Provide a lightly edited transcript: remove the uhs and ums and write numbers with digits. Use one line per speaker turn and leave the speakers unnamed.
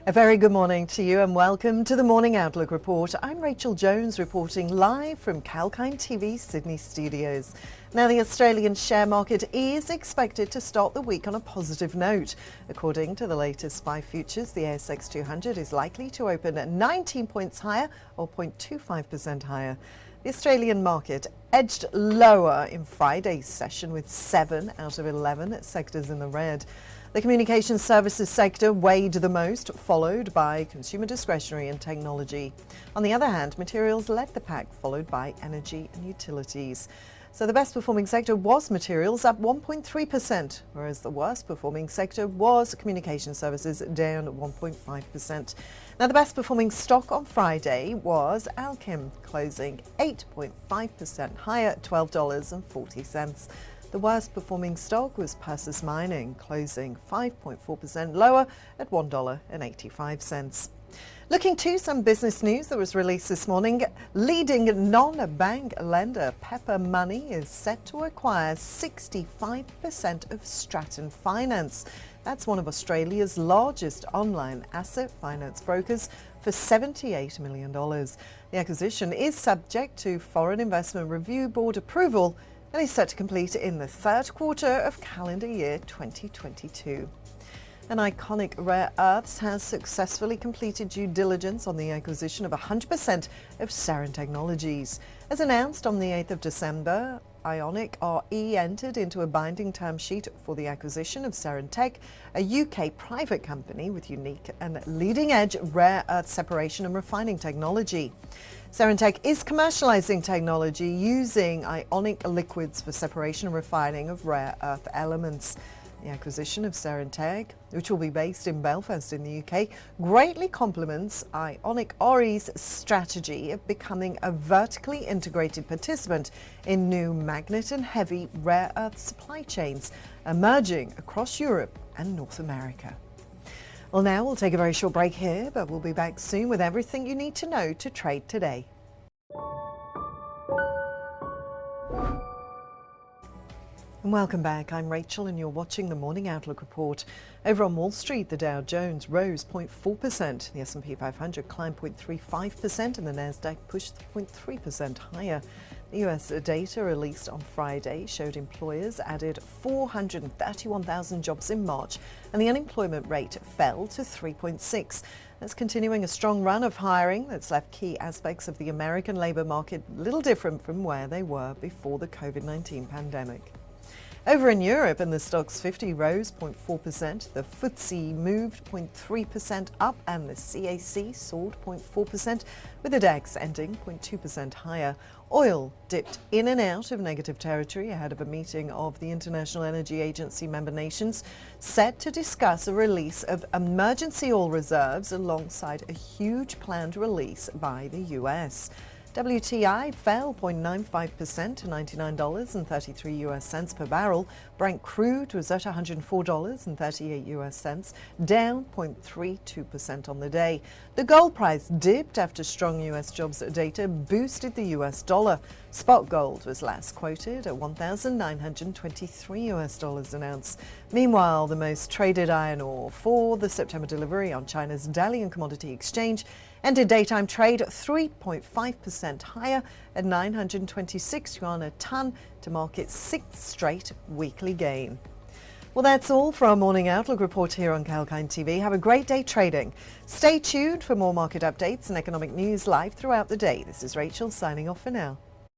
A very good morning to you and welcome to the Morning Outlook Report. I'm Rachel Jones reporting live from Kalkine TV Sydney studios. Now, the Australian share market is expected to start the week on a positive note. According to the latest SPI futures, the ASX 200 is likely to open at 19 points higher or 0.25% higher. The Australian market edged lower in Friday's session with 7 out of 11 sectors in the red. The communications services sector weighed the most, followed by consumer discretionary and technology. On the other hand, materials led the pack, followed by energy and utilities. So the best performing sector was materials, up 1.3%, whereas the worst performing sector was communication services, down 1.5%. Now, the best performing stock on Friday was allkem, closing 8.5% higher at $12.40. The worst performing stock was Persis Mining, closing 5.4% lower at $1.85. Looking to some business news that was released this morning, leading non-bank lender Pepper Money is set to acquire 65% of Stratton Finance. That's one of Australia's largest online asset finance brokers for $78 million. The acquisition is subject to Foreign Investment Review Board approval and is set to complete in the third quarter of calendar year 2022. And Ionic Rare Earths has successfully completed due diligence on the acquisition of 100% of Seren Technologies. As announced on the 8th of December, Ionic RE entered into a binding term sheet for the acquisition of Seren Tech, a UK private company with unique and leading-edge rare earth separation and refining technology. Seren Tech is commercializing technology using ionic liquids for separation and refining of rare earth elements. The acquisition of Seren Tech, which will be based in Belfast in the UK, greatly complements Ionic RE's strategy of becoming a vertically integrated participant in new magnet and heavy rare earth supply chains emerging across Europe and North America. Well, now we'll take a very short break here, but we'll be back soon with everything you need to know to trade today. And welcome back. I'm Rachel and you're watching the Morning Outlook Report. Over on Wall Street, the Dow Jones rose 0.4%, the S&P 500 climbed 0.35% and the Nasdaq pushed 0.3% higher. The US data released on Friday showed employers added 431,000 jobs in March and the unemployment rate fell to 3.6. That's continuing a strong run of hiring that's left key aspects of the American labour market little different from where they were before the COVID-19 pandemic. Over in Europe, and the Stoxx 50 rose 0.4%, the FTSE moved 0.3% up and the CAC soared 0.4%, with the DAX ending 0.2% higher. Oil dipped in and out of negative territory ahead of a meeting of the International Energy Agency member nations set to discuss a release of emergency oil reserves alongside a huge planned release by the US. WTI fell 0.95% to $99.33 per barrel. Brent crude was at $104.38, down 0.32% on the day. The gold price dipped after strong US jobs data boosted the US dollar. Spot gold was last quoted at $1,923 an ounce. Meanwhile, the most traded iron ore for the September delivery on China's Dalian Commodity Exchange ended daytime trade 3.5% higher at 926 yuan a tonne to mark its sixth straight weekly gain. Well, that's all for our Morning Outlook Report here on Kalkine TV. Have a great day trading. Stay tuned for more market updates and economic news live throughout the day. This is Rachel signing off for now.